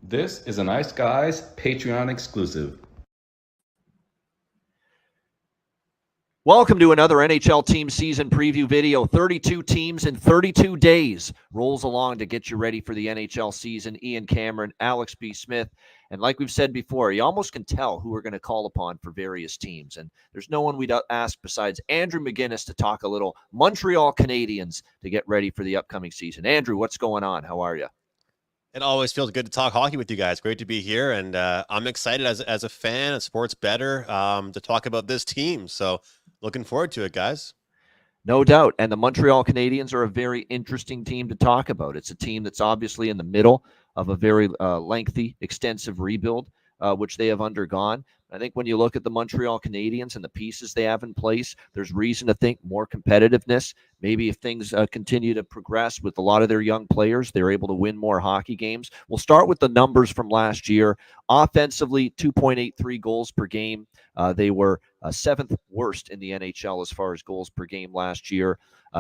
This is a Nice Guys Patreon exclusive. Welcome to another NHL team season preview video. 32 teams in 32 days rolls along to get you ready for the NHL season. Ian Cameron, Alex B. Smith. And like we've said before, you almost can tell who we're going to call upon for various teams. And there's no one we'd ask besides Andrew McGinnis to talk a little Montreal Canadiens to get ready for the upcoming season. Andrew, what's going on? How are you? It always feels good to talk hockey with you guys. Great to be here. And I'm excited as a fan of sports better to talk about this team. So looking forward to it, guys. No doubt. And the Montreal Canadiens are a very interesting team to talk about. It's a team that's obviously in the middle of a very lengthy, extensive rebuild, which they have undergone. I think when you look at the Montreal Canadiens and the pieces they have in place, there's reason to think more competitiveness. Maybe if things continue to progress with a lot of their young players, they're able to win more hockey games. We'll start with the numbers from last year. Offensively, 2.83 goals per game. They were seventh worst in the NHL as far as goals per game last year.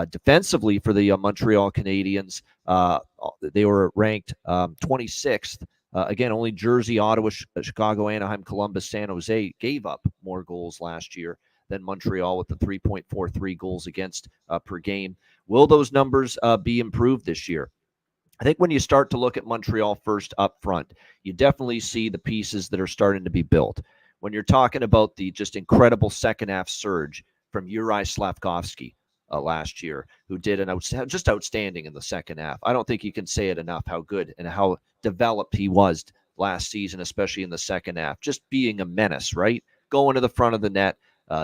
Defensively for the Montreal Canadiens, they were ranked 26th. Again, only Jersey, Ottawa, Chicago, Anaheim, Columbus, San Jose gave up more goals last year than Montreal with the 3.43 goals against per game. Will those numbers be improved this year? I think when you start to look at Montreal first up front, you definitely see the pieces that are starting to be built. When you're talking about the just incredible second half surge from Juraj Slafkovsky last year, who did just outstanding in the second half. I don't think you can say it enough how good and how developed he was last season, especially in the second half. Just being a menace, right? Going to the front of the net,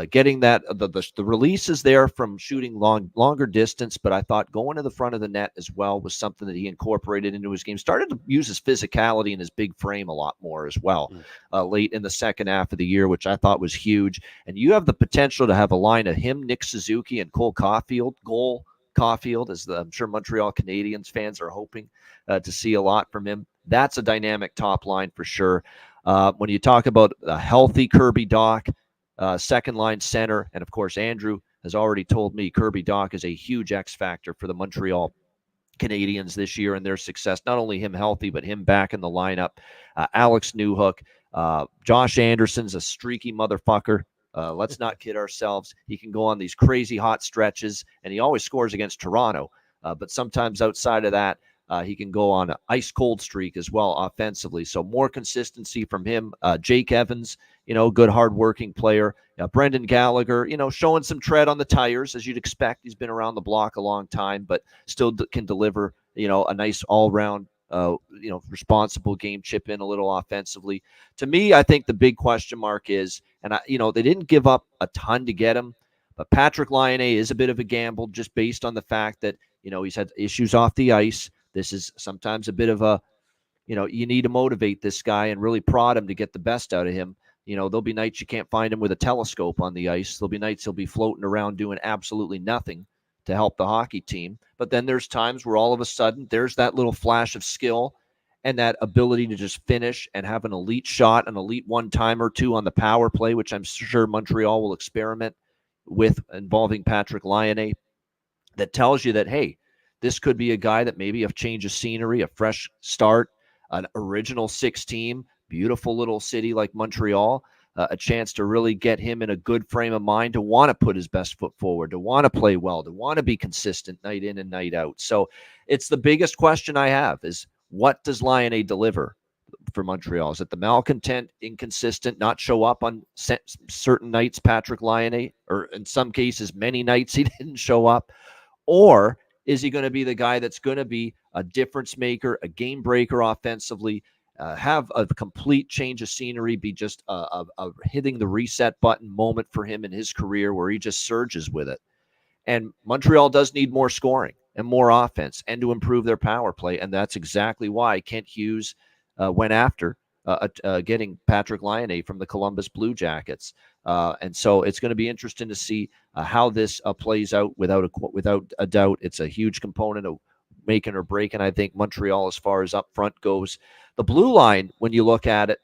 getting that the releases there from shooting longer distance, but I thought going to the front of the net as well was something that he incorporated into his game. Started to use his physicality and his big frame a lot more as well late in the second half of the year, which I thought was huge. And you have the potential to have a line of him, Nick Suzuki, and Cole Caulfield, as I'm sure Montreal Canadiens fans are hoping to see a lot from him. That's a dynamic top line for sure. When you talk about a healthy Kirby Dach, second line center, and of course Andrew has already told me Kirby Dach is a huge X factor for the Montreal Canadiens this year and their success. Not only him healthy, but him back in the lineup. Alex Newhook, Josh Anderson's a streaky motherfucker. Let's not kid ourselves. He can go on these crazy hot stretches, and he always scores against Toronto. But sometimes outside of that, he can go on an ice-cold streak as well offensively. So more consistency from him. Jake Evans, good hard-working player. Brendan Gallagher, showing some tread on the tires, as you'd expect. He's been around the block a long time, but still can deliver, a nice all-round, responsible game, chip in a little offensively. To me, I think the big question mark is, and they didn't give up a ton to get him, but Patrick Laine is a bit of a gamble just based on the fact that, he's had issues off the ice. This is sometimes a bit of a, you need to motivate this guy and really prod him to get the best out of him. There'll be nights you can't find him with a telescope on the ice. There'll be nights he'll be floating around doing absolutely nothing to help the hockey team. But then there's times where all of a sudden there's that little flash of skill and that ability to just finish and have an elite shot, an elite one-time or two on the power play, which I'm sure Montreal will experiment with involving Patrick Laine, that tells you that, hey, this could be a guy that maybe a change of scenery, a fresh start, an original six team, beautiful little city like Montreal, a chance to really get him in a good frame of mind to want to put his best foot forward, to want to play well, to want to be consistent night in and night out. So it's the biggest question I have is, what does Laine deliver for Montreal? Is it the malcontent, inconsistent, not show up on certain nights, Patrick Laine, or in some cases, many nights he didn't show up? Or is he going to be the guy that's going to be a difference maker, a game breaker offensively, have a complete change of scenery, be just a hitting the reset button moment for him in his career where he just surges with it? And Montreal does need more scoring and more offense and to improve their power play. And that's exactly why Kent Hughes went after getting Patrick Laine from the Columbus Blue Jackets. And so it's going to be interesting to see how this plays out. Without a doubt, it's a huge component of making or breaking, I think, Montreal as far as up front goes. The blue line, when you look at it,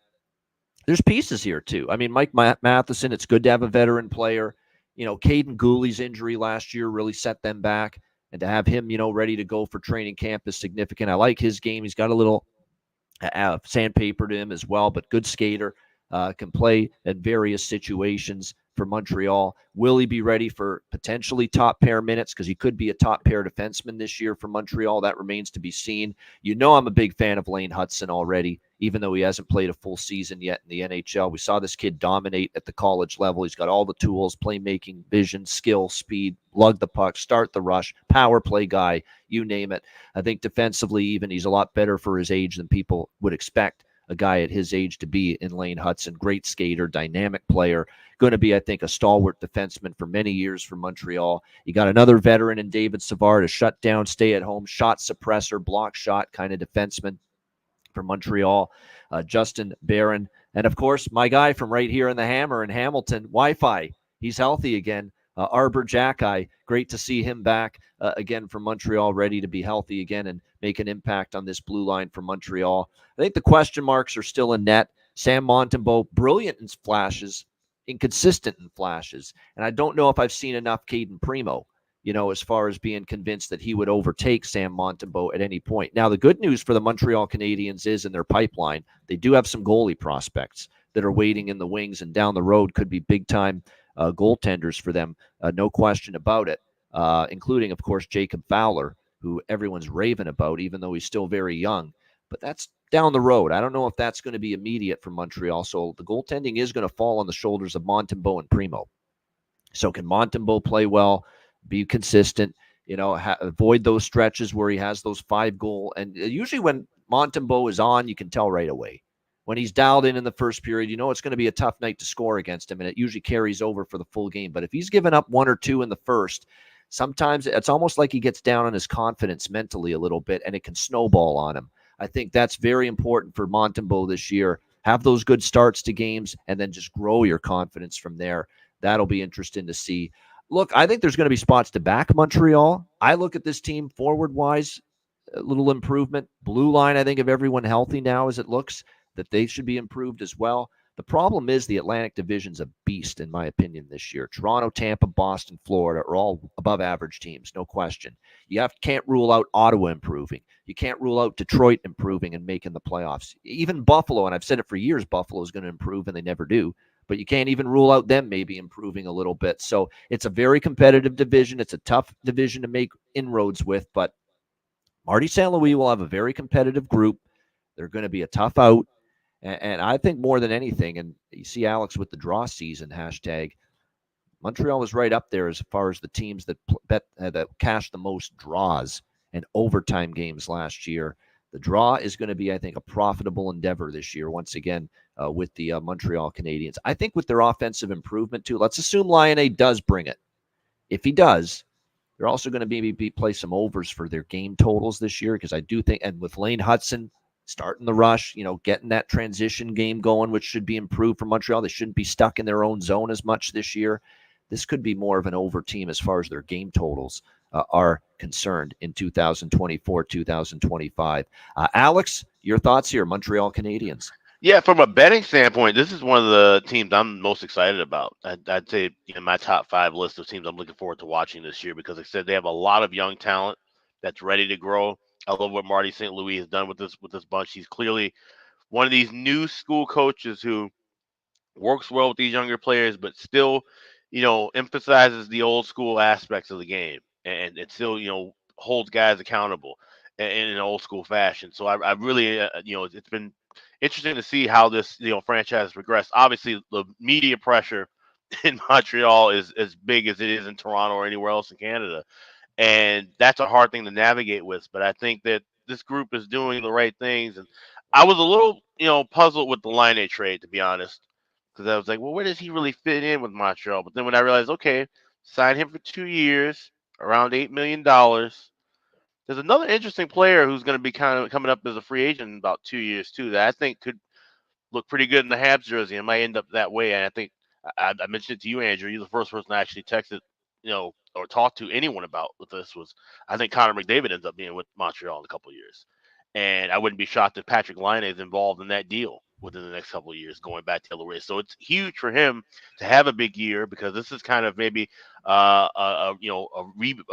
there's pieces here too. I mean, Mike Matheson, it's good to have a veteran player. Caden Gooley's injury last year really set them back, and to have him, ready to go for training camp is significant. I like his game. He's got a little sandpapered him as well, but good skater, can play at various situations for Montreal. Will he be ready for potentially top pair minutes? Because he could be a top pair defenseman this year for Montreal. That remains to be seen. You know, I'm a big fan of Lane Hudson already, even though he hasn't played a full season yet in the NHL. We saw this kid dominate at the college level. He's got all the tools, playmaking, vision, skill, speed, lug the puck, start the rush, power play guy, you name it. I think defensively, even, he's a lot better for his age than people would expect a guy at his age to be in Lane Hudson. Great skater, dynamic player, going to be, I think, a stalwart defenseman for many years for Montreal. You got another veteran in David Savard, a shutdown, stay-at-home, shot suppressor, block shot kind of defenseman for Montreal. Justin Barron. And, of course, my guy from right here in the Hammer in Hamilton, Wi-Fi. He's healthy again. Arbor Jacki, great to see him back again from Montreal, ready to be healthy again and make an impact on this blue line for Montreal. I think the question marks are still in net. Sam Montembeault, brilliant in flashes, inconsistent in flashes. And I don't know if I've seen enough Caden Primo, as far as being convinced that he would overtake Sam Montembeault at any point. Now, the good news for the Montreal Canadiens is in their pipeline, they do have some goalie prospects that are waiting in the wings, and down the road could be big-time goaltenders for them, no question about it, including, of course, Jacob Fowler, who everyone's raving about, even though he's still very young. But that's down the road. I don't know if that's going to be immediate for Montreal. So the goaltending is going to fall on the shoulders of Montembeault and Primo. So can Montembeault play well, be consistent, avoid those stretches where he has those 5-goal. And usually when Montembeault is on, you can tell right away. When he's dialed in the first period, it's going to be a tough night to score against him, and it usually carries over for the full game. But if he's given up 1 or 2 in the first, sometimes it's almost like he gets down on his confidence mentally a little bit, and it can snowball on him. I think that's very important for Montembeault this year. Have those good starts to games, and then just grow your confidence from there. That'll be interesting to see. Look, I think there's going to be spots to back Montreal. I look at this team forward-wise, a little improvement. Blue line, I think, if everyone healthy now as it looks, that they should be improved as well. The problem is the Atlantic Division's a beast, in my opinion, this year. Toronto, Tampa, Boston, Florida are all above average teams, no question. You can't rule out Ottawa improving. You can't rule out Detroit improving and making the playoffs. Even Buffalo, and I've said it for years, Buffalo is going to improve, and they never do. But you can't even rule out them maybe improving a little bit. So it's a very competitive division. It's a tough division to make inroads with, but Marty St. Louis will have a very competitive group. They're going to be a tough out. And I think more than anything, and you see Alex with the draw season hashtag, Montreal was right up there as far as the teams that cashed the most draws and overtime games last year. The draw is going to be, I think, a profitable endeavor this year, once again, with the Montreal Canadiens. I think with their offensive improvement, too, let's assume Lionel does bring it. If he does, they're also going to maybe play some overs for their game totals this year, because I do think, and with Lane Hudson starting the rush, getting that transition game going, which should be improved for Montreal. They shouldn't be stuck in their own zone as much this year. This could be more of an over team as far as their game totals are concerned in 2024, 2025. Alex, your thoughts here, Montreal Canadiens. Yeah, from a betting standpoint, this is one of the teams I'm most excited about. I'd say in my top 5 list of teams I'm looking forward to watching this year, because like I said, they have a lot of young talent that's ready to grow. I love what Marty St. Louis has done with this bunch. He's clearly one of these new school coaches who works well with these younger players, but still, emphasizes the old school aspects of the game, and it still, holds guys accountable in an old school fashion. So I really, it's been interesting to see how this, franchise has progressed. Obviously, the media pressure in Montreal is as big as it is in Toronto or anywhere else in Canada. And that's a hard thing to navigate with. But I think that this group is doing the right things. And I was a little, puzzled with the Line trade, to be honest, because I was like, well, where does he really fit in with Montreal? But then when I realized, okay, sign him for 2 years, around $8 million. There's another interesting player who's going to be kind of coming up as a free agent in about 2 years, too, that I think could look pretty good in the Habs jersey and might end up that way. And I think I mentioned it to you, Andrew. You're the first person I actually texted, or talked to anyone about with this was, I think Connor McDavid ends up being with Montreal in a couple of years. And I wouldn't be shocked if Patrick Laine is involved in that deal. within the next couple of years, going back to the other way. So it's huge for him to have a big year because this is kind of maybe a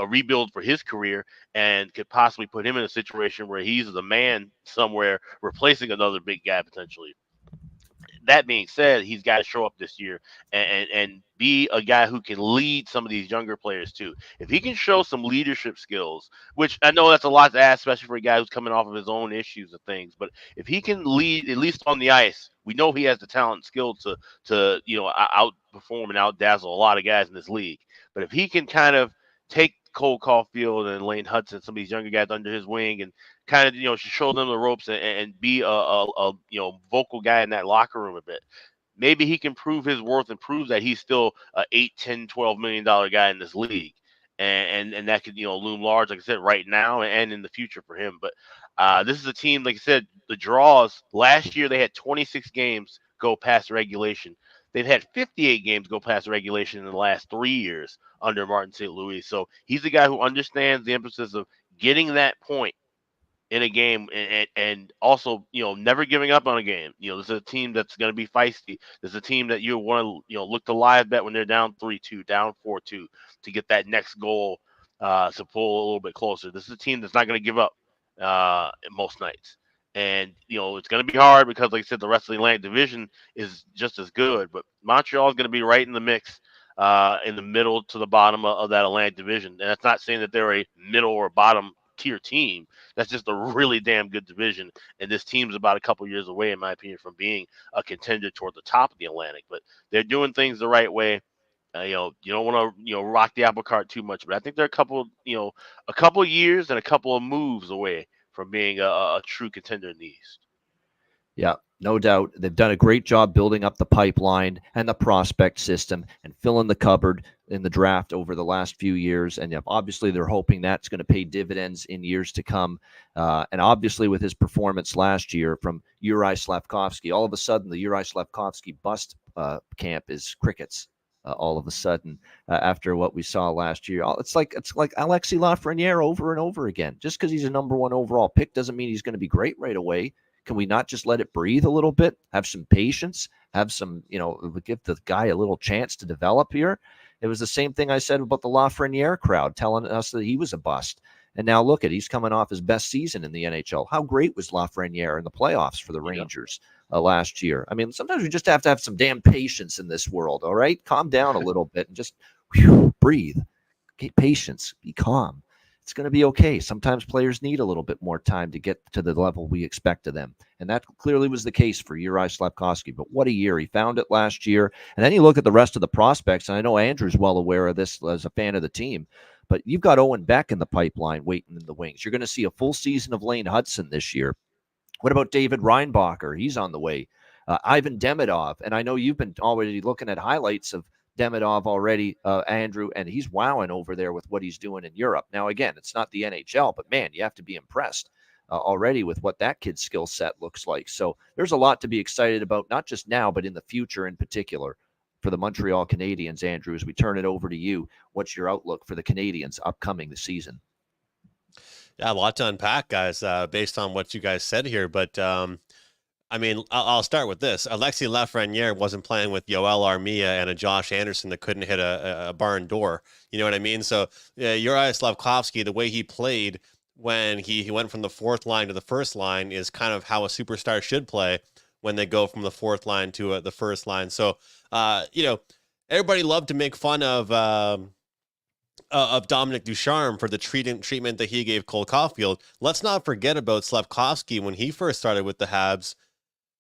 rebuild for his career and could possibly put him in a situation where he's the man somewhere replacing another big guy potentially. That being said, he's got to show up this year and be a guy who can lead some of these younger players too. If he can show some leadership skills, which I know that's a lot to ask, especially for a guy who's coming off of his own issues and things, but if he can lead at least on the ice, we know he has the talent and skill to outperform and outdazzle a lot of guys in this league. But if he can kind of take Cole Caulfield and Lane Hudson, some of these younger guys under his wing, and kind of show them the ropes and be a vocal guy in that locker room a bit. Maybe he can prove his worth and prove that he's still a 8, 10, $12 million guy in this league, and that could loom large, like I said, right now and in the future for him. But this is a team, like I said, the draws last year they had 26 games go past regulation. They've had 58 games go past regulation in the last 3 years under Martin St. Louis. So he's a guy who understands the emphasis of getting that point in a game and also never giving up on a game. This is a team that's going to be feisty. This is a team that you want to look to live bet when they're down 3-2, down 4-2 to get that next goal to pull a little bit closer. This is a team that's not going to give up most nights. And it's going to be hard because, like I said, the rest of the Atlantic Division is just as good. But Montreal is going to be right in the mix, in the middle to the bottom of that Atlantic Division. And that's not saying that they're a middle or bottom tier team. That's just a really damn good division. And this team's about a couple years away, in my opinion, from being a contender toward the top of the Atlantic. But they're doing things the right way. You don't want to rock the apple cart too much, but I think they're a couple of years and a couple of moves away from being a true contender in the East. Yeah, no doubt. They've done a great job building up the pipeline and the prospect system and filling the cupboard in the draft over the last few years. And obviously they're hoping that's going to pay dividends in years to come. And obviously with his performance last year from Uri Slafkovsky, all of a sudden the Uri Slafkovsky bust camp is crickets. All of a sudden, after what we saw last year, it's like Alexis Lafreniere over and over again. Just because he's a number one overall pick doesn't mean he's going to be great right away. Can we not just let it breathe a little bit? Have some patience. Have some, give the guy a little chance to develop here. It was the same thing I said about the Lafreniere crowd telling us that he was a bust. And now look he's coming off his best season in the NHL. How great was Lafreniere in the playoffs for the Rangers last year? I mean, sometimes we just have to have some damn patience in this world, all right? Calm down a little bit and just breathe. Okay, patience. Be calm. It's going to be okay. Sometimes players need a little bit more time to get to the level we expect of them. And that clearly was the case for Uri Slafkovsky. But what a year. He found it last year. And then you look at the rest of the prospects, and I know Andrew's well aware of this as a fan of the team, but you've got Owen Beck in the pipeline waiting in the wings. You're going to see a full season of Lane Hudson this year. What about David Reinbacher? He's on the way. Ivan Demidov. And I know you've been already looking at highlights of Demidov already, Andrew, and he's wowing over there with what he's doing in Europe. Now, again, it's not the NHL, but man, you have to be impressed already with what that kid's skill set looks like. So there's a lot to be excited about, not just now, but in the future in particular for the Montreal Canadiens. Andrew, as we turn it over to you, what's your outlook for the Canadiens upcoming this season? Yeah, a lot to unpack, guys, based on what you guys said here. But I mean, I'll start with this. Alexis Lafreniere wasn't playing with Yoel Armia and a Josh Anderson that couldn't hit a barn door. You know what I mean? So Uri Slafkovsky, the way he played when he went from the fourth line to the first line is kind of how a superstar should play when they go from the fourth line to the first line. So, everybody loved to make fun of Dominic Ducharme for the treatment that he gave Cole Caulfield. Let's not forget about Slafkovsky when he first started with the Habs,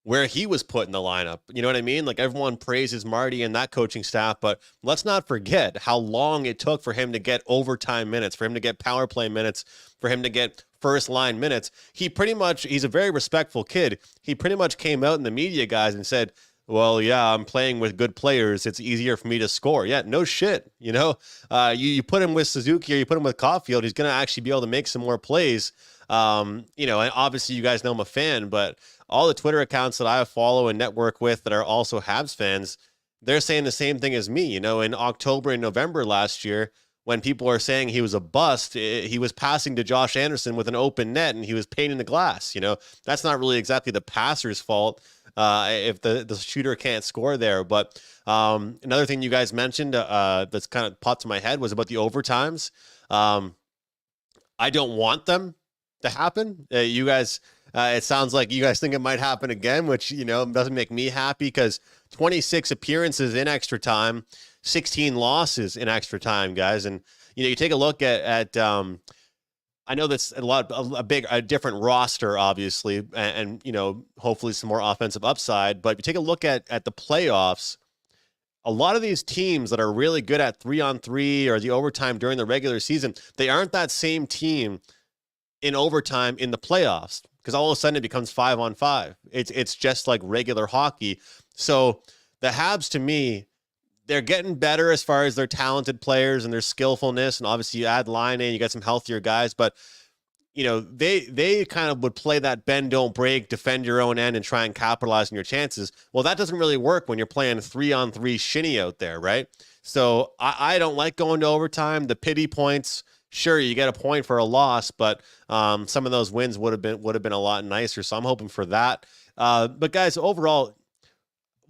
where he was put in the lineup. You know what I mean? Like, everyone praises Marty and that coaching staff, but let's not forget how long it took for him to get overtime minutes, for him to get power play minutes, for him to get first line minutes. He's a very respectful kid. He pretty much came out in the media, guys, and said, well, yeah, I'm playing with good players. It's easier for me to score. Yeah, no shit. You put him with Suzuki or you put him with Caulfield, he's going to actually be able to make some more plays. And obviously you guys know I'm a fan, but all the Twitter accounts that I follow and network with that are also Habs fans, they're saying the same thing as me. In October and November last year, when people are saying he was a bust, he was passing to Josh Anderson with an open net and he was painting the glass. That's not really exactly the passer's fault. if the shooter can't score there. But another thing you guys mentioned that's kind of popped to my head was about the overtimes. I don't want them to happen. You guys, it sounds like you guys think it might happen again, which, doesn't make me happy, because 26 appearances in extra time, 16 losses in extra time, guys. And, you take a look at I know that's a different roster, obviously, and hopefully some more offensive upside. But if you take a look at the playoffs, a lot of these teams that are really good at 3-on-3 or the overtime during the regular season, they aren't that same team in overtime in the playoffs, because all of a sudden it becomes 5-on-5. It's just like regular hockey. So the Habs, to me, they're getting better as far as their talented players and their skillfulness. And obviously you add line in, you get some healthier guys, but they kind of would play that bend, don't break, defend your own end and try and capitalize on your chances. Well, that doesn't really work when you're playing 3-on-3 shinny out there, right? So I don't like going to overtime. The pity points, sure, you get a point for a loss, but some of those wins would have been a lot nicer. So I'm hoping for that. But guys, overall,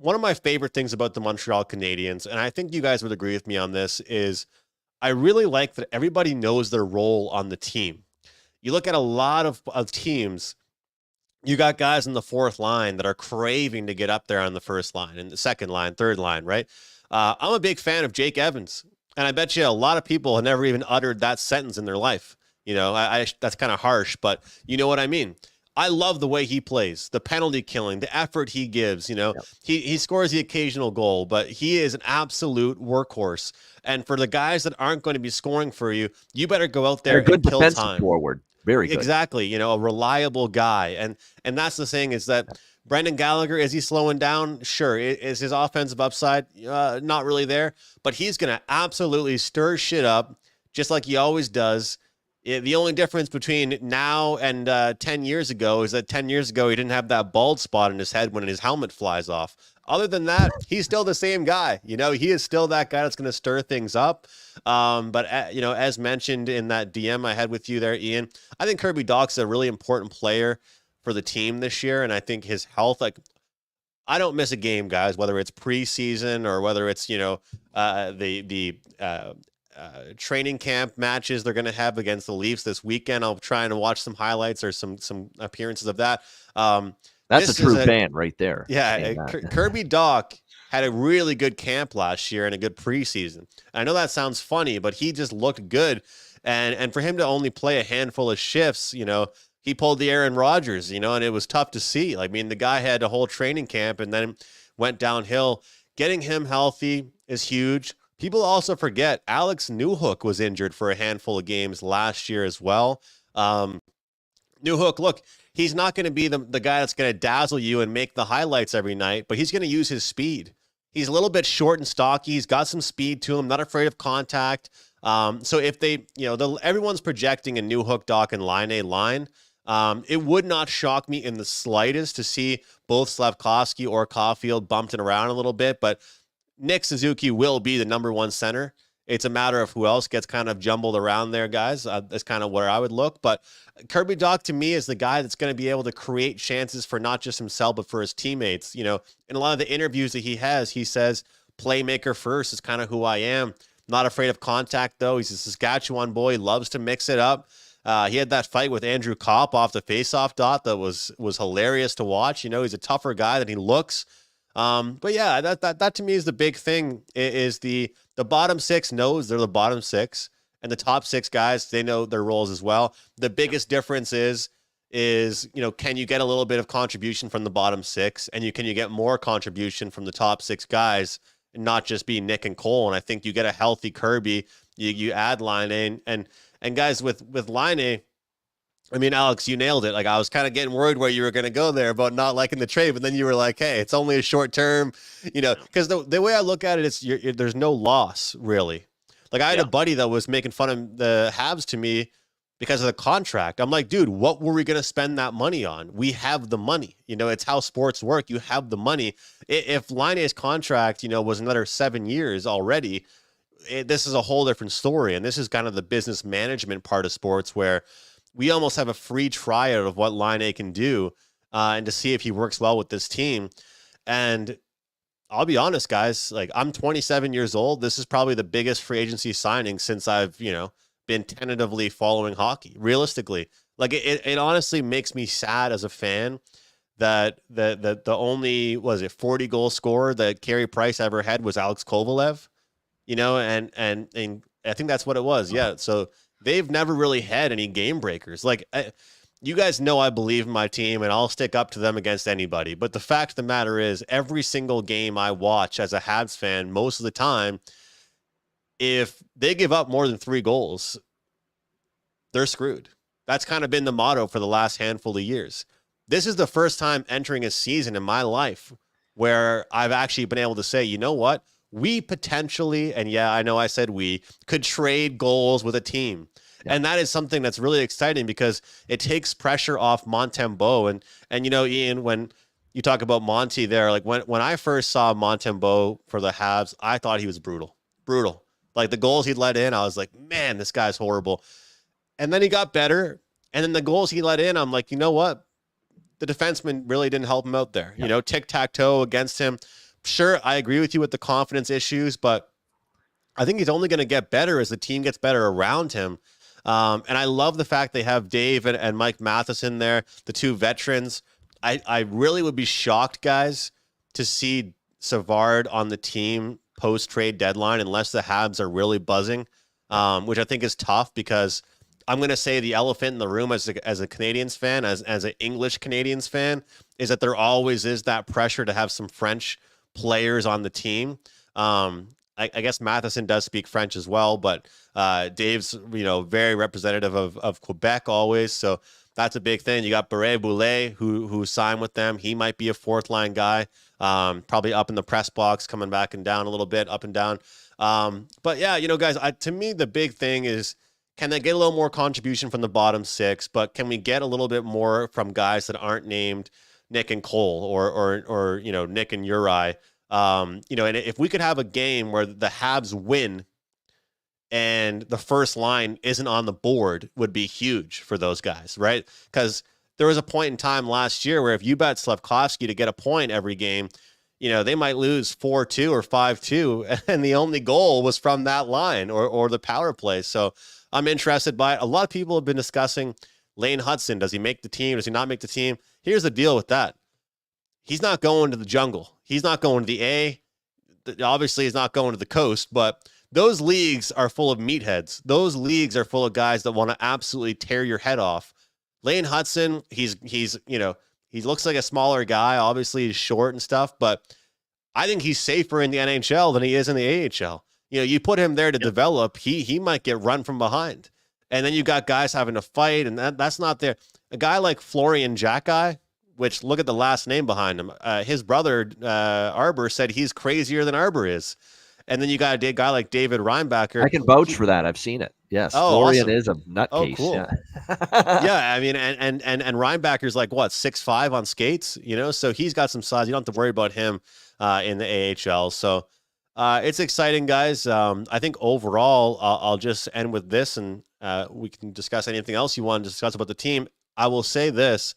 one of my favorite things about the Montreal Canadiens, and I think you guys would agree with me on this, is I really like that everybody knows their role on the team. You look at a lot of teams, you got guys in the fourth line that are craving to get up there on the first line and the second line, third line, right? I'm a big fan of Jake Evans, and I bet you a lot of people have never even uttered that sentence in their life. That's kind of harsh, but you know what I mean. I love the way he plays, the penalty killing, the effort he gives. Yep. He scores the occasional goal, but he is an absolute workhorse. And for the guys that aren't going to be scoring for you, you better go out there and kill time. Forward. Very good. Exactly. A reliable guy. And that's the thing, is that Brendan Gallagher, is he slowing down? Sure. Is his offensive upside not really there? But he's going to absolutely stir shit up, just like he always does. The only difference between now and 10 years ago is that 10 years ago, he didn't have that bald spot in his head when his helmet flies off. Other than that, he's still the same guy. He is still that guy that's going to stir things up. But as mentioned in that DM I had with you there, Ian, I think Kirby Dach's a really important player for the team this year. And I think his health, I don't miss a game, guys, whether it's preseason or whether it's, the training camp matches they're going to have against the Leafs this weekend. I'll try and watch some highlights or some appearances of that. That's a true fan right there. Yeah, Kirby Dach had a really good camp last year and a good preseason. I know that sounds funny, but he just looked good. And for him to only play a handful of shifts, he pulled the Aaron Rodgers, and it was tough to see. The guy had a whole training camp and then went downhill. Getting him healthy is huge. People also forget Alex Newhook was injured for a handful of games last year as well. Newhook, look, he's not going to be the guy that's going to dazzle you and make the highlights every night, but he's going to use his speed. He's a little bit short and stocky. He's got some speed to him, not afraid of contact. So if they, everyone's projecting a Newhook, Dach, and line. It would not shock me in the slightest to see both Slafkovsky or Caulfield bumped around a little bit, but Nick Suzuki will be the number one center. It's a matter of who else gets kind of jumbled around there, guys. That's kind of where I would look. But Kirby Dach, to me, is the guy that's going to be able to create chances for not just himself, but for his teammates. In a lot of the interviews that he has, he says, playmaker first is kind of who I am. Not afraid of contact, though. He's a Saskatchewan boy. He loves to mix it up. He had that fight with Andrew Kopp off the faceoff dot that was hilarious to watch. He's a tougher guy than he looks. But yeah, that to me is the big thing, is the bottom six knows they're the bottom six, and the top six guys, they know their roles as well. The biggest difference is, can you get a little bit of contribution from the bottom six, and can you get more contribution from the top six guys, and not just be Nick and Cole? And I think you get a healthy Kirby, you add Line A, and guys with Line A, I mean, Alex, you nailed it. I was kind of getting worried where you were going to go there about not liking the trade, but then you were like, hey, it's only a short term, because the way I look at it is there's no loss, really. I had a buddy that was making fun of the Habs to me because of the contract. I'm like, dude, what were we going to spend that money on? We have the money. It's how sports work. You have the money. If Line A's contract, was another 7 years already, this is a whole different story. And this is kind of the business management part of sports, where we almost have a free tryout of what Line A can do. and to see if he works well with this team. And I'll be honest, guys, like I'm 27 years old. This is probably the biggest free agency signing since I've, been tentatively following hockey. Realistically, like it honestly makes me sad as a fan that the only, was it 40 goal scorer that Carey Price ever had was Alex Kovalev, and I think that's what it was. Yeah. So they've never really had any game breakers. Like, you guys know I believe in my team and I'll stick up to them against anybody. But the fact of the matter is, every single game I watch as a Habs fan, most of the time, if they give up more than 3 goals, they're screwed. That's kind of been the motto for the last handful of years. This is the first time entering a season in my life where I've actually been able to say, you know what? We potentially, and yeah, I know I said we, could trade goals with a team. Yeah. And that is something that's really exciting because it takes pressure off Montembeault. And Ian, when you talk about Monty there, like when I first saw Montembeault for the Habs, I thought he was brutal. Like the goals he'd let in, I was like, man, this guy's horrible. And then he got better. And then the goals he let in, I'm like, you know what? The defenseman really didn't help him out there. Yeah. Tic-tac-toe against him. Sure, I agree with you with the confidence issues, but I think he's only going to get better as the team gets better around him. And I love the fact they have Dave and Mike Matheson there, the 2 veterans. I really would be shocked, guys, to see Savard on the team post-trade deadline unless the Habs are really buzzing, which I think is tough because I'm going to say the elephant in the room as a Canadiens fan, as an English Canadiens fan, is that there always is that pressure to have some French players on the team. I guess Matheson does speak French as well, but Dave's, very representative of Quebec always. So that's a big thing. You got Barré-Boulet who signed with them. He might be a 4th line guy, probably up in the press box, coming back and down a little bit, up and down. But yeah, guys, to me, the big thing is, can they get a little more contribution from the bottom 6, but can we get a little bit more from guys that aren't named Nick and Cole or Nick and Uri? And if we could have a game where the Habs win and the first line isn't on the board, would be huge for those guys, right? Because there was a point in time last year where if you bet Slavkovsky to get a point every game, they might lose 4-2 or 5-2, and the only goal was from that line or the power play. So I'm interested by it. A lot of people have been discussing Lane Hudson. Does he make the team? Does he not make the team? Here's the deal with that. He's not going to the jungle. He's not going to the A. Obviously, he's not going to the coast, but those leagues are full of meatheads. Those leagues are full of guys that want to absolutely tear your head off. Lane Hudson, he looks like a smaller guy. Obviously, he's short and stuff, but I think he's safer in the NHL than he is in the AHL. You put him there to develop, he might get run from behind. And then you got guys having to fight, and that's not there. A guy like Florian Jacki, which look at the last name behind him. His brother, Arbor, said he's crazier than Arbor is. And then you got a guy like David Reinbacher. I can vouch for that. I've seen it. Yes. Oh, Florian awesome. is a nutcase. Oh, cool. Yeah. Yeah, I mean, and Reinbacher's like, what, 6'5" on skates? So he's got some size. You don't have to worry about him in the AHL. So it's exciting, guys. I think overall, I'll just end with this, and we can discuss anything else you want to discuss about the team. I will say this,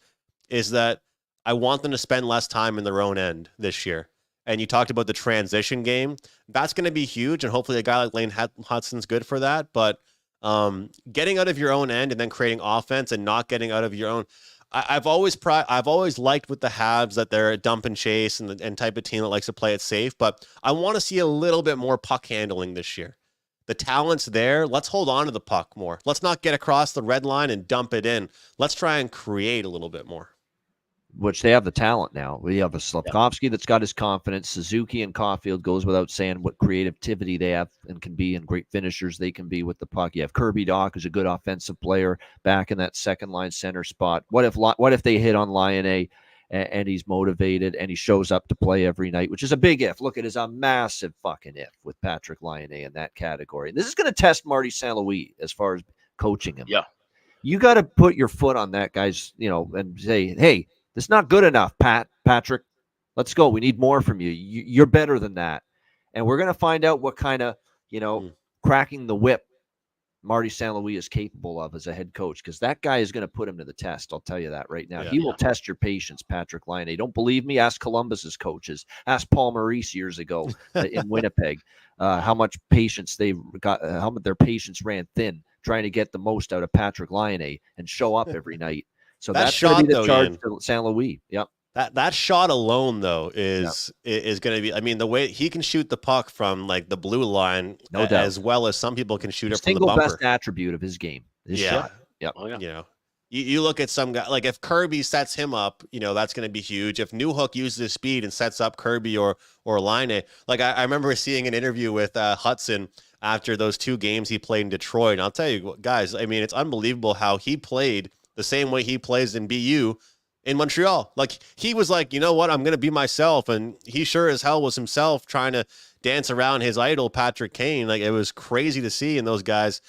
is that I want them to spend less time in their own end this year. And you talked about the transition game. That's going to be huge, and hopefully a guy like Lane Hudson's good for that. But getting out of your own end and then creating offense and not getting out of your own. I've always liked with the Habs that they're a dump and chase and type of team that likes to play it safe. But I want to see a little bit more puck handling this year. The talent's there. Let's hold on to the puck more. Let's not get across the red line and dump it in. Let's try and create a little bit more. Which they have the talent now. We have a Slavkovsky that's got his confidence. Suzuki and Caulfield goes without saying what creativity they have and can be, and great finishers they can be with the puck. You have Kirby Dach, who's a good offensive player back in that second line center spot. What if they hit on Laine and he's motivated and he shows up to play every night, which is a big if. Look, it is a massive fucking if with Patrick Laine in that category. And this is going to test Marty St. Louis as far as coaching him. Yeah. You got to put your foot on that guy's, and say, hey, it's not good enough, Patrick. Let's go. We need more from you. You're better than that. And we're going to find out what kind of, cracking the whip Marty St. Louis is capable of as a head coach, because that guy is going to put him to the test. I'll tell you that right now. Yeah. He will test your patience, Patrick Laine. Don't believe me? Ask Columbus's coaches. Ask Paul Maurice years ago in Winnipeg how much patience they got, how much their patience ran thin trying to get the most out of Patrick Laine and show up every night. So that's going to be the charge to St. Louis. Yep. That shot alone, though, is going to be. I mean, the way he can shoot the puck from like the blue line, no doubt, as well as some people can shoot it from the single bumper. best attribute of his game. His shot. Yep. Oh, yeah. You know, you look at some guy like if Kirby sets him up, that's going to be huge. If Newhook uses his speed and sets up Kirby or Laine, like I remember seeing an interview with Hudson after those 2 games he played in Detroit, and I'll tell you guys, I mean, it's unbelievable how he played the same way he plays in BU. In Montreal. Like, he was like, you know what, I'm going to be myself. And he sure as hell was himself trying to dance around his idol, Patrick Kane. Like, it was crazy to see in those guys.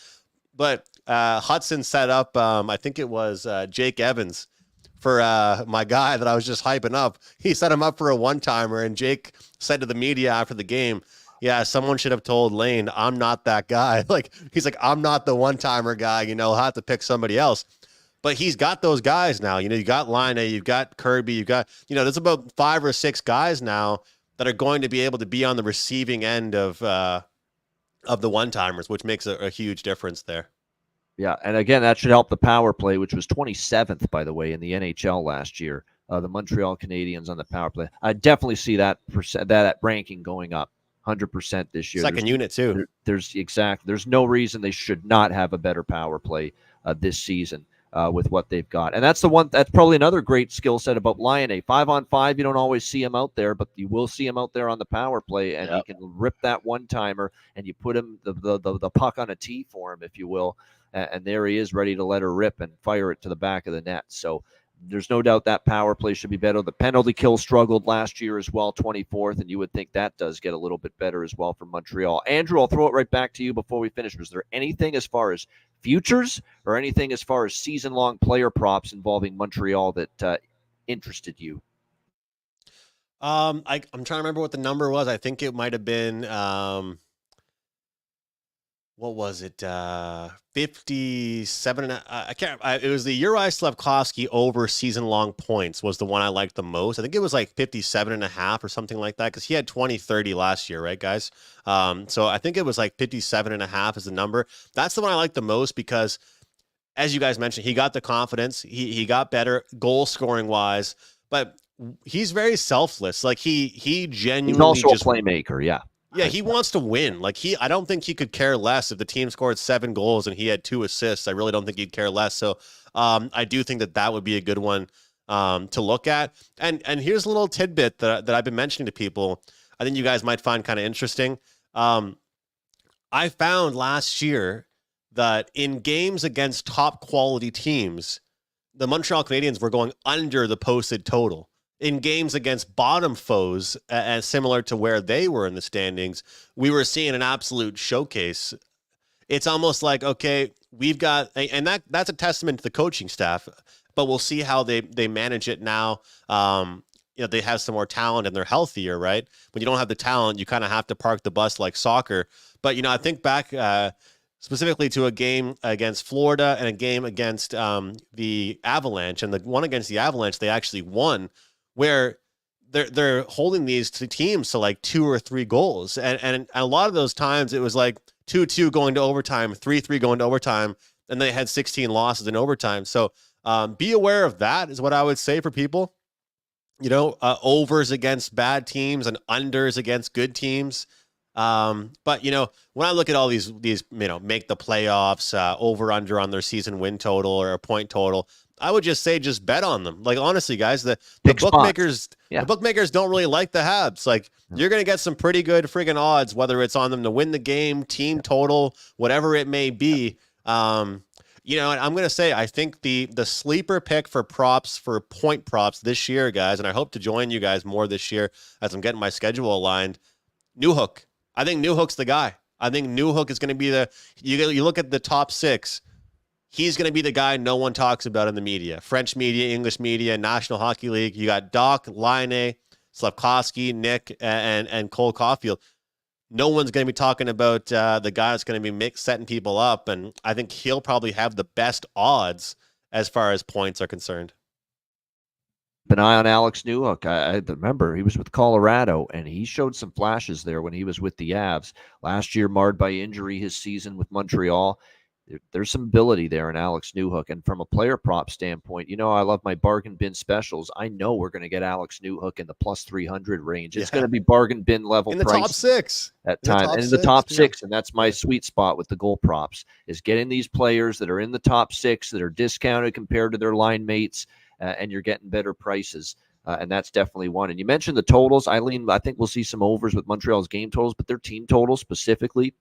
But Hudson set up, I think it was Jake Evans for my guy that I was just hyping up. He set him up for a one-timer, and Jake said to the media after the game, yeah, someone should have told Lane, I'm not that guy. Like, he's like, I'm not the one-timer guy. I'll have to pick somebody else. But he's got those guys now. You got Laine, you've got Kirby, you've got, there's about 5 or 6 guys now that are going to be able to be on the receiving end of the one-timers, which makes a huge difference there. Yeah, and again, that should help the power play, which was 27th, by the way, in the NHL last year. The Montreal Canadiens on the power play. I definitely see that ranking going up 100% this year. Second unit, too. There's no reason they should not have a better power play this season. With what they've got. And that's probably another great skill set about Laine. 5-on-5, you don't always see him out there, but you will see him out there on the power play, and he can rip that one-timer, and you put him the puck on a tee for him, if you will, and there he is ready to let her rip and fire it to the back of the net. So there's no doubt that power play should be better. The penalty kill struggled last year as well, 24th, and you would think that does get a little bit better as well for Montreal. Andrew, I'll throw it right back to you before we finish. Was there anything as far as futures or anything as far as season-long player props involving Montreal that interested you? I'm trying to remember what the number was. I think it might have been what was it? 57. I can't. It was the Uri Slafkovsky over season-long points was the one I liked the most. I think it was like 57.5 or something like that, because he had 20-30 last year, right, guys? So I think it was like 57.5 is the number. That's the one I like the most because, as you guys mentioned, he got the confidence. He got better goal scoring wise, but he's very selfless. Like he genuinely he's also a playmaker. Yeah. Yeah, he wants to win. Like I don't think he could care less if the team scored 7 goals and he had 2 assists. I really don't think he'd care less. So I do think that would be a good one to look at. And here's a little tidbit that I've been mentioning to people. I think you guys might find kind of interesting. I found last year that in games against top quality teams, the Montreal Canadiens were going under the posted total. In games against bottom foes, and similar to where they were in the standings, we were seeing an absolute showcase. It's almost like, okay, we've got, and that's a testament to the coaching staff, but we'll see how they manage it now. They have some more talent and they're healthier, right? When you don't have the talent, you kind of have to park the bus like soccer. But, I think back specifically to a game against Florida and a game against the Avalanche, and the one against the Avalanche, they actually won, where they're holding these teams to like 2 or 3 goals. And a lot of those times it was like 2-2 going to overtime, 3-3 going to overtime, and they had 16 losses in overtime. So be aware of that is what I would say for people. Overs against bad teams and unders against good teams. But when I look at all these make the playoffs, over under on their season win total or a point total, I would just say just bet on them. Like, honestly, guys, the bookmakers the bookmakers don't really like the Habs. Like, you're going to get some pretty good friggin' odds, whether it's on them to win the game, team total, whatever it may be. And I'm going to say, I think the sleeper pick for props, for point props this year, guys, and I hope to join you guys more this year as I'm getting my schedule aligned, Newhook. I think Newhook's the guy. I think Newhook is going to be you look at the top 6, he's going to be the guy no one talks about in the media. French media, English media, National Hockey League. You got Doc, Laine, Slafkovsky, Nick, and Cole Caulfield. no one's going to be talking about the guy that's going to be setting people up. And I think he'll probably have the best odds as far as points are concerned. An eye on Alex Newhook. I remember he was with Colorado, and he showed some flashes there when he was with the Avs. Last year, marred by injury, his season with Montreal. There's some ability there in Alex Newhook. And from a player prop standpoint, I love my bargain bin specials. I know we're going to get Alex Newhook in the plus 300 range. It's going to be bargain bin level in the price top six at time, and in the top six. And that's my sweet spot with the goal props, is getting these players that are in the top six that are discounted compared to their line mates, and you're getting better prices. And that's definitely one. And you mentioned the totals. I think we'll see some overs with Montreal's game totals, but their team totals specifically,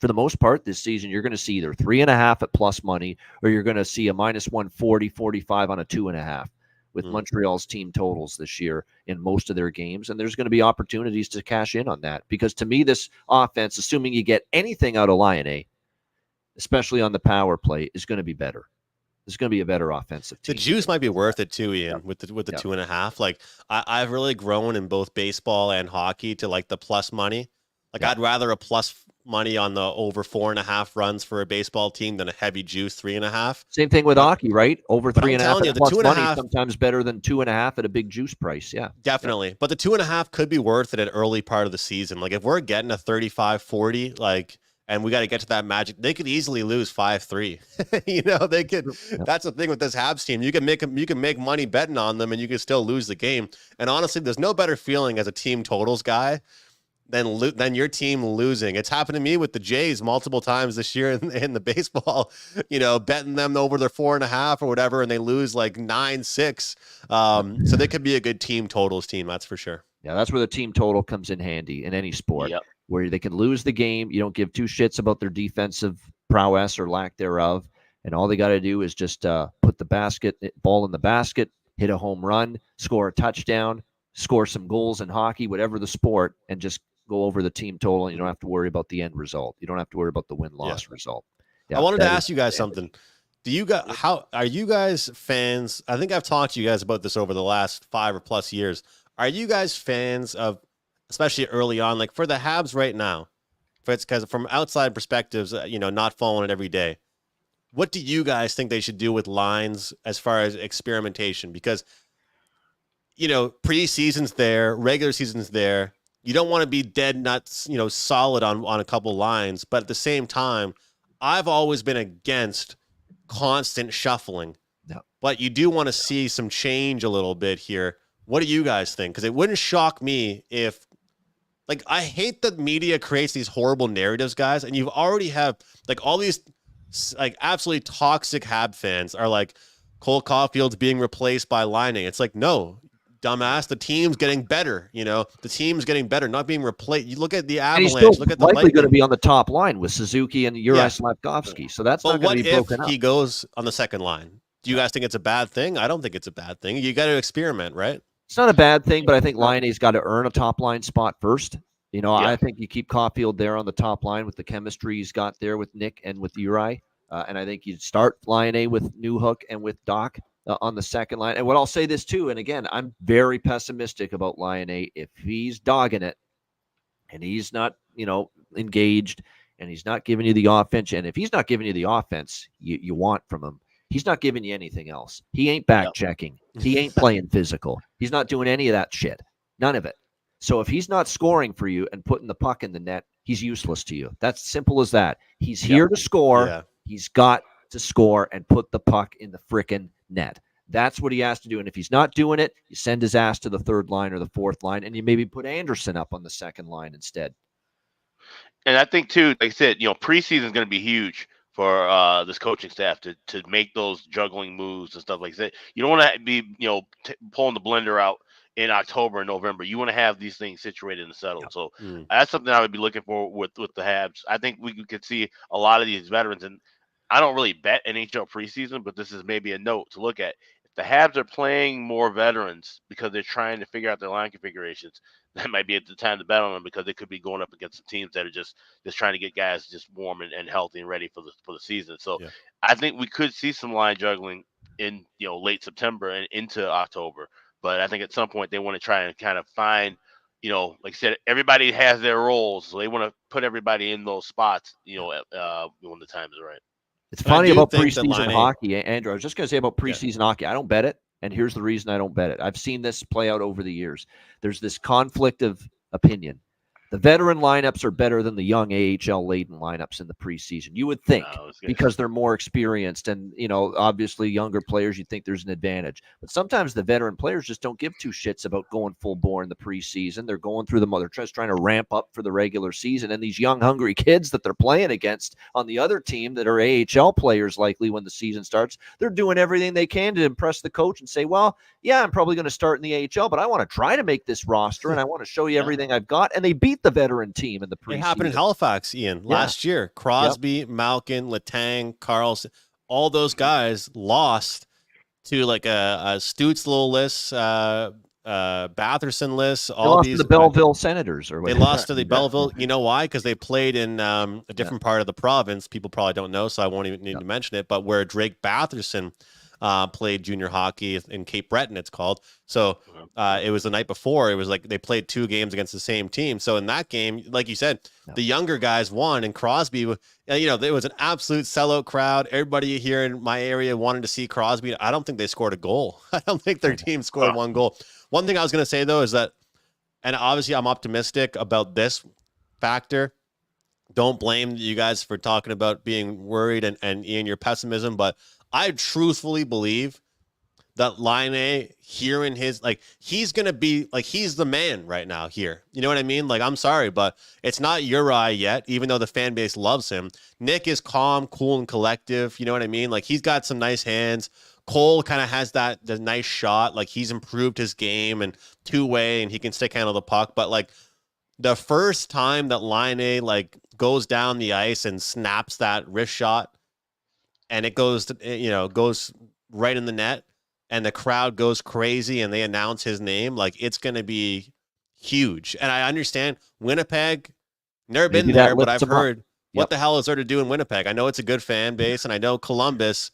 for the most part this season, you're going to see either 3.5 at plus money, or you're going to see a minus 140, 45 on a 2.5 with Montreal's team totals this year in most of their games. And there's going to be opportunities to cash in on that, because to me, this offense, assuming you get anything out of Laine, especially on the power play, is going to be better. There's going to be a better offensive team. The juice might be worth it too, Ian, with the 2.5. Like I've really grown in both baseball and hockey to like the plus money. Like I'd rather a plus money on the over 4.5 runs for a baseball team than a heavy juice 3.5. Same thing with hockey, right? Over 3.5 the plus 2.5 money, sometimes better than 2.5 at a big juice price. Yeah, definitely. But the 2.5 could be worth it at early part of the season. Like if we're getting a 35-40, like, and we got to get to that magic, they could easily lose 5-3. They could. That's the thing with this Habs team. You can make money betting on them, and you can still lose the game. And honestly, there's no better feeling as a team totals guy than your team losing. It's happened to me with the Jays multiple times this year in the baseball, betting them over their 4.5 or whatever, and they lose like 9-6. So they could be a good team totals team. That's for sure. Yeah. That's where the team total comes in handy in any sport, where they can lose the game. You don't give two shits about their defensive prowess or lack thereof. And all they got to do is just put the ball in the basket, hit a home run, score a touchdown, score some goals in hockey, whatever the sport, and just go over the team total, and you don't have to worry about the end result. You don't have to worry about the win-loss result. I wanted to ask you guys something. How are you guys fans? I think I've talked to you guys about this over the last 5 or plus years. Are you guys fans of, especially early on, like for the Habs right now, because from outside perspectives, not following it every day, what do you guys think they should do with lines as far as experimentation? Because, preseason's there, regular season's there. You don't want to be dead nuts, solid on a couple lines. But at the same time, I've always been against constant shuffling. No. But you do want to see some change a little bit here. What do you guys think? Because it wouldn't shock me if, like, I hate that media creates these horrible narratives, guys. And you already have, like, all these, like, absolutely toxic Hab fans are like, Cole Caulfield's being replaced by Laine. It's like, no, dumbass, the team's getting better. The team's getting better, not being replaced. You look at the Avalanche. And he's still look at the likely Lightning. going to be on the top line with Suzuki and Uri Slafkovsky. So that's not going to be broken up. What if he goes on the second line? Do you guys think it's a bad thing? I don't think it's a bad thing. You got to experiment, right? It's not a bad thing, but I think Laine's got to earn a top line spot first. I think you keep Caulfield there on the top line with the chemistry he's got there with Nick and with Uri. And I think you start Laine with Newhook and with Doc on the second line. And what I'll say this too, and again, I'm very pessimistic about Laine. If he's dogging it and he's not, engaged, and he's not giving you the offense, and if he's not giving you the offense you want from him, he's not giving you anything else. He ain't back checking. He ain't playing physical. He's not doing any of that shit. None of it. So if he's not scoring for you and putting the puck in the net, he's useless to you. That's simple as that. He's here to score. Yeah. He's got to score and put the puck in the frickin' net. That's what he has to do. And if he's not doing it, you send his ass to the third line or the fourth line, and you maybe put Anderson up on the second line instead. And I think too, like I said, preseason is going to be huge for this coaching staff to make those juggling moves and stuff like that. You don't want to be, pulling the blender out in October and November. You want to have these things situated and settled. So that's something I would be looking for with the Habs. I think we could see a lot of these veterans, and I don't really bet NHL preseason, but this is maybe a note to look at. If the Habs are playing more veterans because they're trying to figure out their line configurations, that might be at the time to bet on them, because they could be going up against some teams that are just trying to get guys just warm and healthy and ready for the season. So I think we could see some line juggling in late September and into October. But I think at some point they want to try and kind of find like I said, everybody has their roles, so they want to put everybody in those spots, when the time is right. It's And I funny do about think that preseason Laine, hockey, Andrew. I was just going to say about yeah, preseason hockey. I don't bet it, and here's the reason I don't bet it. I've seen this play out over the years. There's this conflict of opinion. The veteran lineups are better than the young AHL laden lineups in the preseason. You would think, because they're more experienced and, obviously younger players, you think there's an advantage. But sometimes the veteran players just don't give two shits about going full bore in the preseason. They're going through they're just trying to ramp up for the regular season. And these young, hungry kids that they're playing against on the other team that are AHL players likely when the season starts, they're doing everything they can to impress the coach and say, well, yeah, I'm probably going to start in the AHL, but I want to try to make this roster and I want to show you everything I've got. And they beat the veteran team in the preseason. It happened in Halifax, Ian, last year. Crosby, Malkin, Letang, Carlson, all those guys lost to like a Stutz-less, Batherson-less. They lost to the Belleville Senators. Or whatever. They lost to the Belleville. You know why? Because they played in a different part of the province. People probably don't know, so I won't even need to mention it. But where Drake Batherson played junior hockey in Cape Breton, it's called. So it was the night before. It was like they played 2 games against the same team. So in that game, like you said, the younger guys won, and Crosby, there was an absolute sellout crowd. Everybody here in my area wanted to see Crosby. I don't think they scored a goal. I don't think their team scored 1 goal. One thing I was going to say, though, is that, and obviously I'm optimistic about this factor. Don't blame you guys for talking about being worried and Ian, your pessimism, but I truthfully believe that Laine here in his, he's going to be, he's the man right now here. You know what I mean? I'm sorry, but it's not Uri yet, even though the fan base loves him. Nick is calm, cool, and collective. You know what I mean? He's got some nice hands. Cole kind of has the nice shot. He's improved his game and two-way, and he can stick handle the puck. But, the first time that Laine, goes down the ice and snaps that wrist shot, and it goes goes right in the net, and the crowd goes crazy, and they announce his name, it's going to be huge. And I understand Winnipeg, never been there, but I've heard what the hell is there to do in Winnipeg? I know it's a good fan base, and I know Columbus,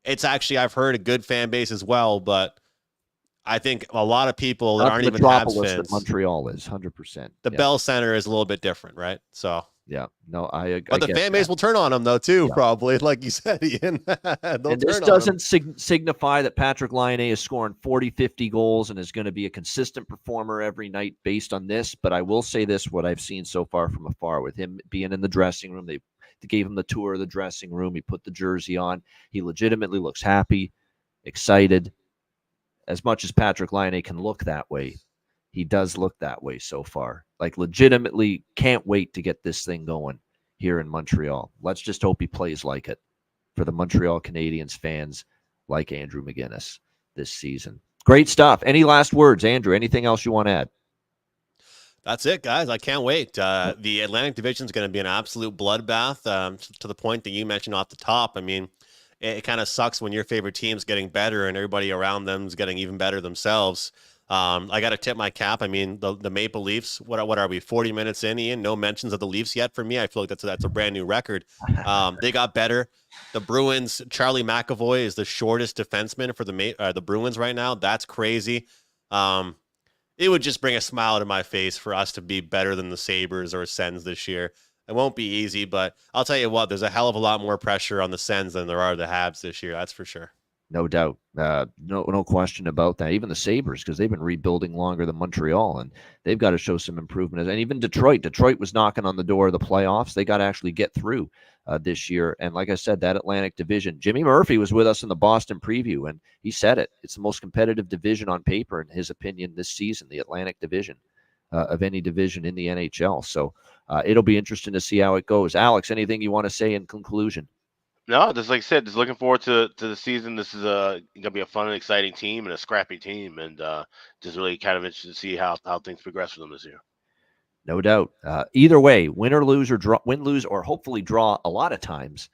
it's actually, I've heard, a good fan base as well, but I think a lot of people that aren't even Habs fans. That Montreal is 100%. The Bell Center is a little bit different, right? So. Yeah, no, I but the fan base will turn on him, though, too, probably, like you said, Ian. And this doesn't signify that Patrick Laine is scoring 40, 50 goals and is going to be a consistent performer every night based on this. But I will say this, what I've seen so far from afar with him being in the dressing room, they gave him the tour of the dressing room. He put the jersey on. He legitimately looks happy, excited. As much as Patrick Laine can look that way, he does look that way so far. Legitimately can't wait to get this thing going here in Montreal. Let's just hope he plays like it for the Montreal Canadiens fans like Andrew McGinnis this season. Great stuff. Any last words, Andrew? Anything else you want to add? That's it, guys. I can't wait. The Atlantic Division is going to be an absolute bloodbath, to the point that you mentioned off the top. I mean, it kind of sucks when your favorite team's getting better and everybody around them is getting even better themselves. I got to tip my cap. I mean, the Maple Leafs, what are we, 40 minutes in, Ian? No mentions of the Leafs yet for me. I feel like that's a brand new record. They got better. The Bruins, Charlie McAvoy is the shortest defenseman for the Bruins right now. That's crazy. It would just bring a smile to my face for us to be better than the Sabres or Sens this year. It won't be easy, but I'll tell you what, there's a hell of a lot more pressure on the Sens than there are the Habs this year. That's for sure. No doubt. No question about that. Even the Sabres, because they've been rebuilding longer than Montreal, and they've got to show some improvement. And even Detroit. Detroit was knocking on the door of the playoffs. They got to actually get through this year. And like I said, that Atlantic Division, Jimmy Murphy was with us in the Boston preview, and he said it. It's the most competitive division on paper, in his opinion, this season, the Atlantic Division of any division in the NHL. So it'll be interesting to see how it goes. Alex, anything you want to say in conclusion? No, just like I said, just looking forward to the season. This is gonna be a fun and exciting team and a scrappy team, and just really kind of interested to see how things progress for them this year. No doubt. Either way, win, lose, or hopefully draw a lot of times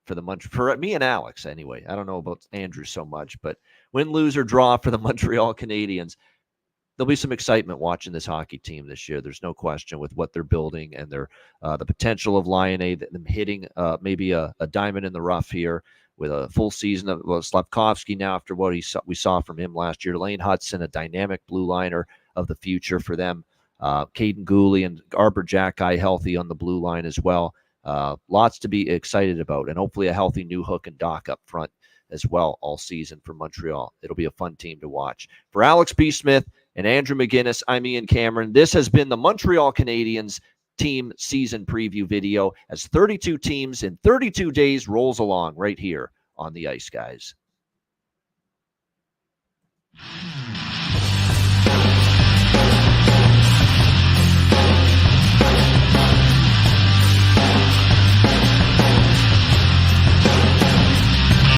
for me and Alex anyway. I don't know about Andrew so much, but win, lose, or draw for the Montreal Canadiens. There'll be some excitement watching this hockey team this year. There's no question with what they're building and their the potential of Laine, them hitting maybe a diamond in the rough here with a full season of Slafkovsky now after what we saw from him last year. Lane Hudson, a dynamic blue liner of the future for them. Caden Gooley and Arbor Jackeye healthy on the blue line as well. Lots to be excited about, and hopefully a healthy New Hook and Doc up front as well all season for Montreal. It'll be a fun team to watch. For Alex B. Smith and Andrew McGinnis, I'm Ian Cameron. This has been the Montreal Canadiens team season preview video as 32 teams in 32 days rolls along right here on the ice, guys.